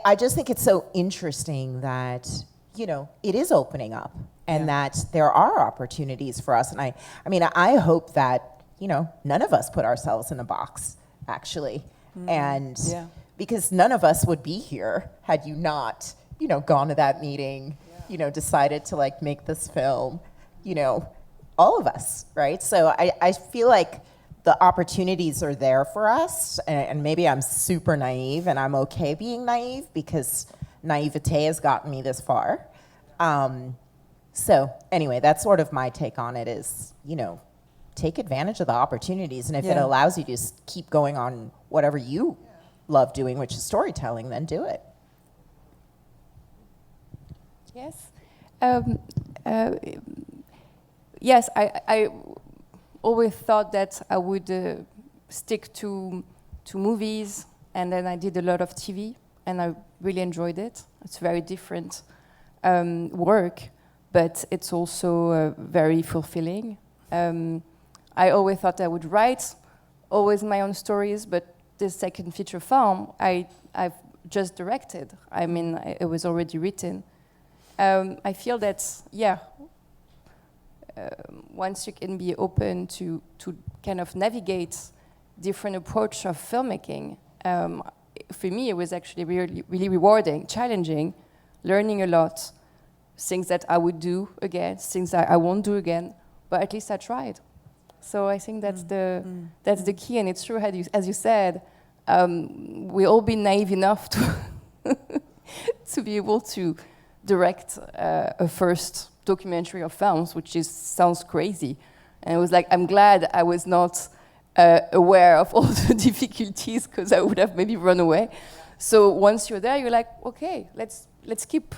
I just think it's so interesting that, you know, it is opening up, and that there are opportunities for us. And I mean, I hope that, you know, none of us put ourselves in a box, actually. And because none of us would be here had you not, you know, gone to that meeting, you know, decided to like make this film, you know, all of us, right? So I feel like the opportunities are there for us, and maybe I'm super naive, and I'm okay being naive because naivete has gotten me this far. So anyway, that's sort of my take on it is, you know, take advantage of the opportunities, and if it allows you to just keep going on whatever you love doing, which is storytelling, then do it. Yes. Yes, I always thought that I would stick to movies, and then I did a lot of TV, and I really enjoyed it. It's very different work, but it's also very fulfilling. I always thought I would write always my own stories, but this second feature film, I've just directed. I mean, it was already written. I feel that, once you can be open to kind of navigate different approach of filmmaking, for me it was actually really rewarding, challenging, learning a lot, things that I would do again, things that I won't do again, but at least I tried. So I think that's the key, and it's true, as you said, we all been naive enough to to be able to direct a first documentary of films, which sounds crazy. And it was like, I'm glad I was not aware of all the difficulties, because I would have maybe run away. So once you're there, you're like, okay, let's keep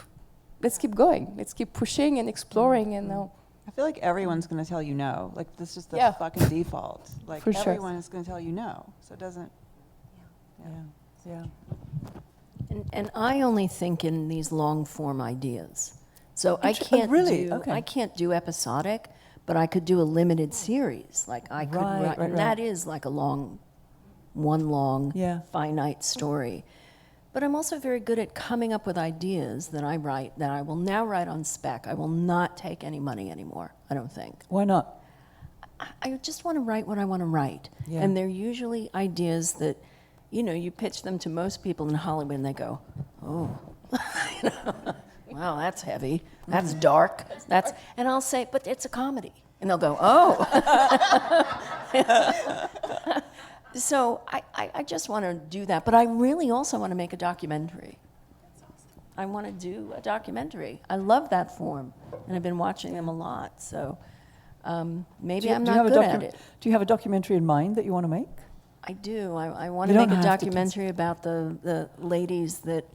going, let's keep pushing and exploring. And now, I feel like everyone's going to tell you no. Like, this is just the fucking default. Like, For sure. everyone is going to tell you no. So it doesn't. Yeah. And I only think in these long form ideas. So I can't do episodic, but I could do a limited series. Like I could write, and that is like one long finite story. But I'm also very good at coming up with ideas that I write, that I will now write on spec. I will not take any money anymore, I don't think. Why not? I just want to write what I want to write. Yeah. And they're usually ideas that, you know, you pitch them to most people in Hollywood and they go, oh, you know, wow, that's heavy, that's dark, and I'll say, but it's a comedy. And they'll go, oh. So I just want to do that, but I really also want to make a documentary. I want to do a documentary. I love that form, and I've been watching them a lot, so maybe I'm not good at it. Do you have a documentary in mind that you want to make? I do. I want to make a documentary about the ladies that,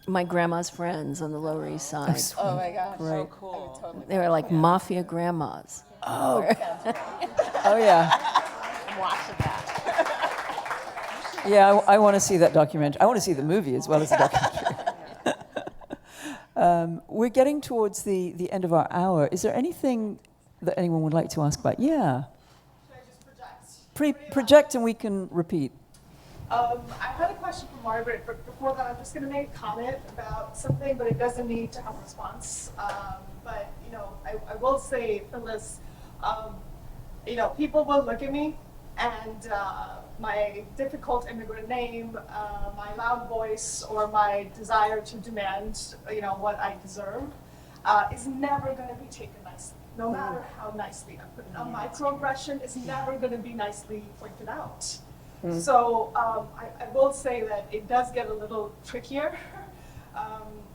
my grandma's friends on the Lower East Side. Oh my gosh, so cool. Totally they were like mafia grandmas. Oh, oh yeah. I'm watching that. Yeah, I want to see that documentary. I want to see the movie as well as the documentary. We're getting towards the end of our hour. Is there anything that anyone would like to ask about? Yeah. Should I just project? Project and we can repeat. I had a question for Margaret, but before that, I'm just going to make a comment about something, but it doesn't need to have a response. But, you know, I will say, Phyllis, you know, people will look at me and my difficult immigrant name, my loud voice, or my desire to demand, you know, what I deserve, is never going to be taken nicely, no matter how nicely I put it. A microaggression is never going to be nicely pointed out. So I will say that it does get a little trickier,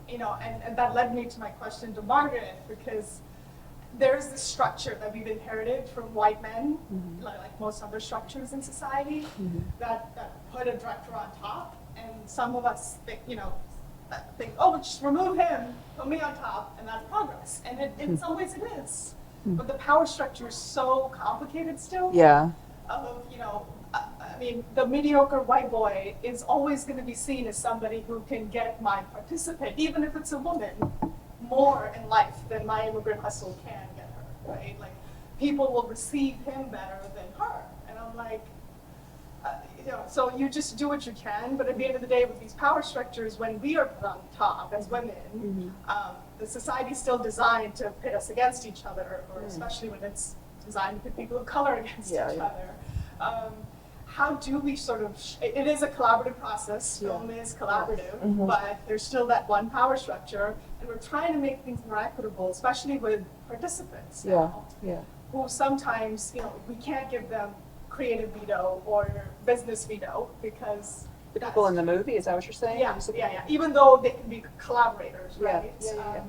you know, and that led me to my question to Margaret, because there's this structure that we've inherited from white men, like most other structures in society, that put a director on top, and some of us think, you know, oh, just remove him, put me on top, and that's progress. And in some ways it is, but the power structure is so complicated still. Yeah. Of, you know, I mean, the mediocre white boy is always going to be seen as somebody who can get my participant, even if it's a woman, more in life than my immigrant hustle can get her, right? Like, people will receive him better than her. And I'm like, you know, so you just do what you can, but at the end of the day, with these power structures, when we are put on top as women, the society's still designed to pit us against each other, or especially when it's designed to pit people of color against each other. How do we sort of, it is a collaborative process, film is collaborative, but there's still that one power structure, and we're trying to make things more equitable, especially with participants now. who sometimes, we can't give them creative veto or business veto because The people in the movie, is that what you're saying? yeah. Even though they can be collaborators, right? Yeah.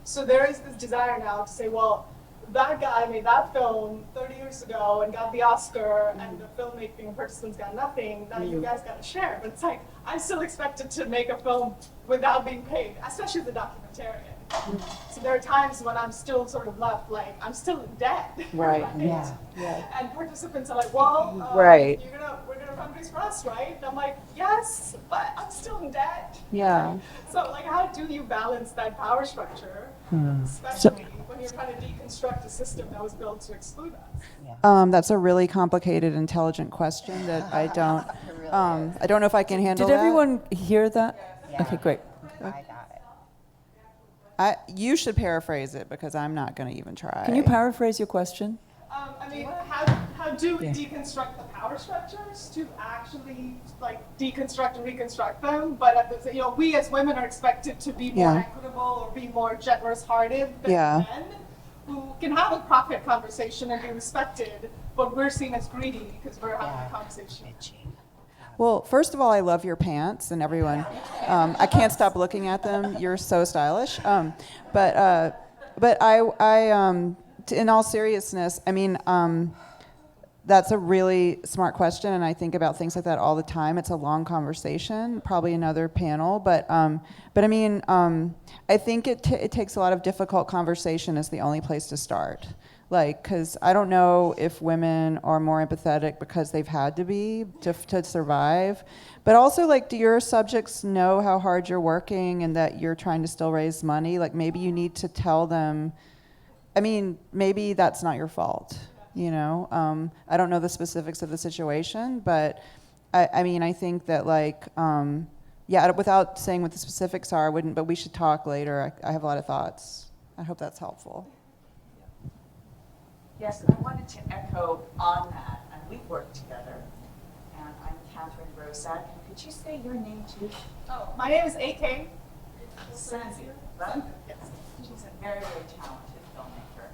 So there is this desire now to say, well, that guy made that film 30 years ago and got the Oscar, and the filmmaking participants got nothing. Now you guys got to share. But it's like, I'm still expected to make a film without being paid, especially as a documentarian. So there are times when I'm still sort of left like, I'm still in debt. Right. Yeah. And participants are like, well, Right. we're gonna fundraise for us, right? And I'm like, yes, but I'm still in debt. Yeah. So like, how do you balance that power structure, especially when you're trying to deconstruct a system that was built to exclude us? That's a really complicated, intelligent question that I don't know if I can handle Did that. everyone hear that? Yeah. Okay, great. I got it. You should paraphrase it because I'm not going to even try. Can you paraphrase your question? I mean, how do we deconstruct the power structures to actually like deconstruct and reconstruct them? But at the, we as women are expected to be more equitable or be more generous-hearted than men, who can have a profit conversation and be respected, but we're seen as greedy because we're having a conversation. Well, first of all, I love your pants, and everyone. I can't stop looking at them. You're so stylish. But in all seriousness, I mean, that's a really smart question, and I think about things like that all the time. It's a long conversation, probably another panel, but I mean, I think it takes a lot of difficult conversation as the only place to start. Like, because I don't know if women are more empathetic because they've had to be to survive. But also, like, do your subjects know how hard you're working and that you're trying to still raise money? Like, maybe you need to tell them, I mean, maybe that's not your fault, I don't know the specifics of the situation, but I mean, I think that, like, without saying what the specifics are, I wouldn't, but we should talk later. I have a lot of thoughts. I hope that's helpful. Yes, I wanted to echo on that, and we've worked together. And I'm Catherine Rosak. And could you say your name too? Oh, my name is AK. Sandy, right? Yes. She's a very, very talented filmmaker.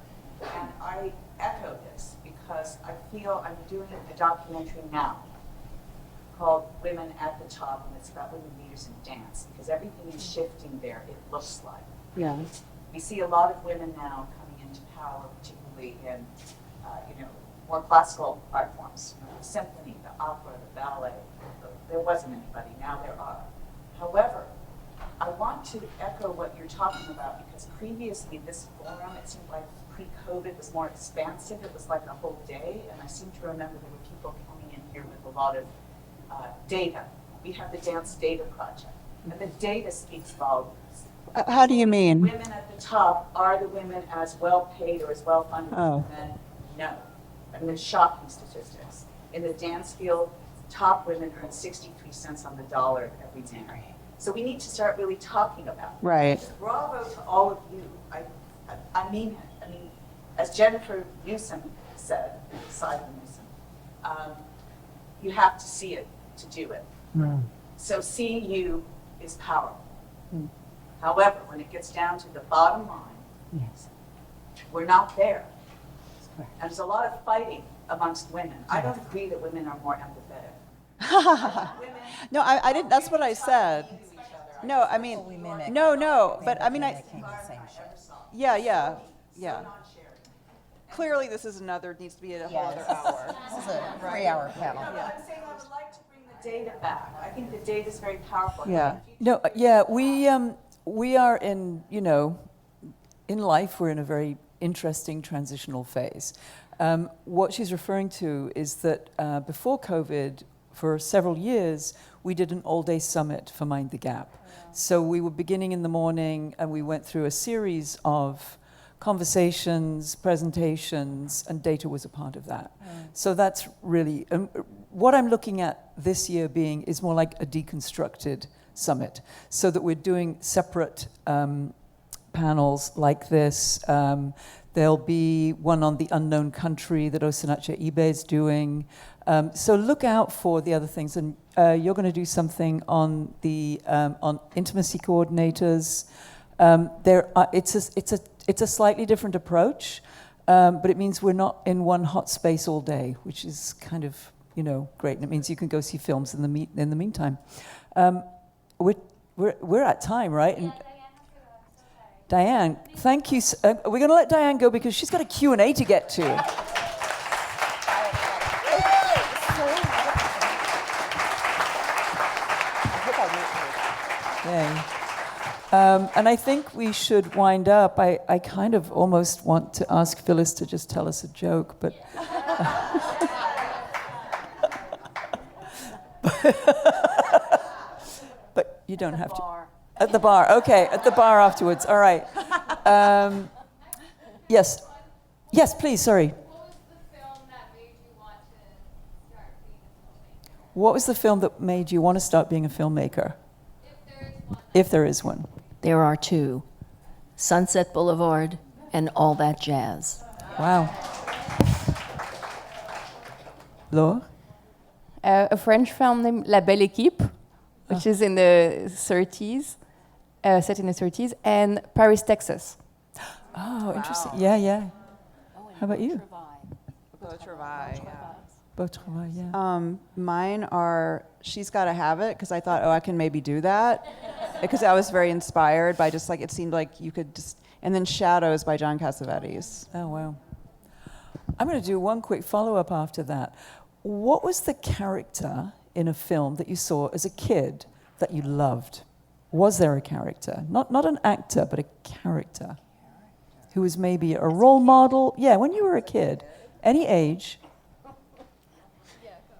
And I echo this because I feel I'm doing a documentary now called Women at the Top, and it's about women leaders in dance, because everything is shifting there, it looks like. Yeah. We see a lot of women now coming into power, particularly in, more classical art forms, the symphony, the opera, the ballet. There wasn't anybody, now there are. However, I want to echo what you're talking about, because previously this forum, it seemed like pre-COVID was more expansive. It was like a whole day, and I seem to remember there were people coming in here with a lot of data. We have the Dance Data Project, and the data speaks volumes. How do you mean? Women at the top, are the women as well paid or as well funded as men? No. I mean, shocking statistics. In the dance field, top women earn 63 cents on the dollar every day. So we need to start really talking about it. Right. Bravo to all of you. I mean it. I mean, as Jennifer Newsom said, Simon Newsom, you have to see it to do it. So seeing you is powerful. However, when it gets down to the bottom line, we're not there. And there's a lot of fighting amongst women. I don't agree that women are more empathetic. No, I didn't. That's what I said. No, I mean, no. But I mean, yeah. Clearly, this is needs to be a whole other hour. This is a 3-hour panel. I'm saying I would like to bring the data back. I think the data is very powerful. Yeah. No, we are in, in life, we're in a very interesting transitional phase. What she's referring to is that before COVID, for several years, we did an all-day summit for Mind the Gap. So we were beginning in the morning, and we went through a series of conversations, presentations, and data was a part of that. So that's really, what I'm looking at this year is more like a deconstructed summit, so that we're doing separate panels like this. There'll be one on the unknown country that Osinacha Ibe is doing. So look out for the other things, and you're going to do something on the on intimacy coordinators. It's a slightly different approach. but it means we're not in one hot space all day, which is kind of, great. And it means you can go see films in the meantime. We're at time, right? And Diane, thank you. We're going to let Diane go because she's got a Q&A to get to. Yay. And I think we should wind up. I kind of almost want to ask Phyllis to just tell us a joke, but... but you don't have to. At the bar, okay, at the bar afterwards, all right. Yes, please, sorry. What was the film that made you want to start being a filmmaker? If there is one. There are two, Sunset Boulevard and All That Jazz. Wow. Laure? A French film named La Belle Équipe, which is in the 30s, set in the 30s, and Paris, Texas. Oh, interesting. Yeah. How about you? Beau Travail, yeah. Beau Travail, yeah. Mine are She's Gotta Have It, because I thought, I can maybe do that. Because I was very inspired by just it seemed like you could just, and then Shadows by John Cassavetes. Oh, wow. I'm going to do one quick follow-up after that. What was the character in a film that you saw as a kid that you loved? Was there a character? Not an actor, but a character who was maybe a role model? Yeah, when you were a kid, any age.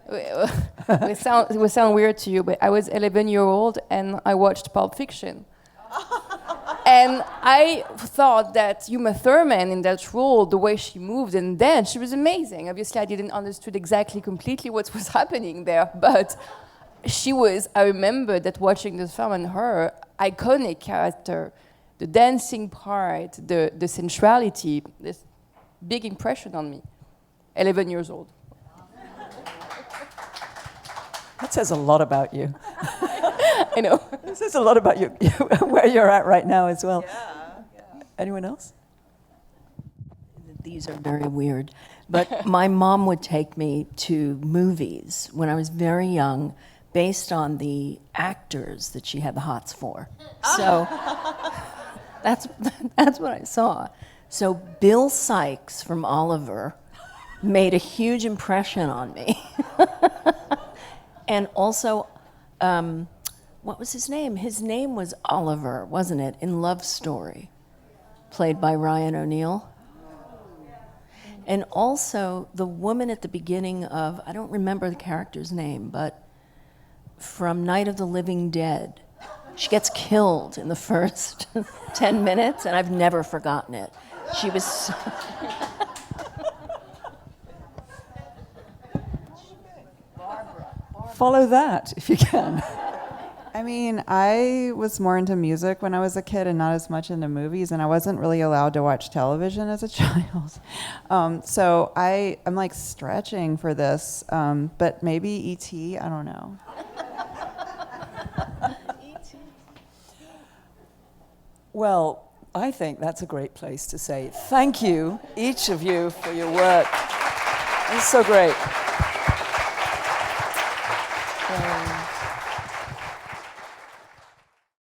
It will sound weird to you, but I was 11 years old and I watched Pulp Fiction. And I thought that Uma Thurman in that role, the way she moved and danced, she was amazing. Obviously, I didn't understand exactly completely what was happening there, but she was, I remember that watching this film and her iconic character, the dancing part, the sensuality, this big impression on me. 11 years old. That says a lot about you. I know. It says a lot about you, where you're at right now as well. Yeah. Anyone else? These are very weird. But my mom would take me to movies when I was very young based on the actors that she had the hots for. So that's what I saw. So Bill Sykes from Oliver made a huge impression on me. And also, what was his name? His name was Oliver, wasn't it, in Love Story, played by Ryan O'Neal. And also, the woman at the beginning of, I don't remember the character's name, but from Night of the Living Dead. She gets killed in the first 10 minutes, and I've never forgotten it. She was... Follow that, if you can. I mean, I was more into music when I was a kid and not as much into movies, and I wasn't really allowed to watch television as a child. So I'm like stretching for this, but maybe E.T., I don't know. Well, I think that's a great place to say thank you, each of you, for your work. It's so great.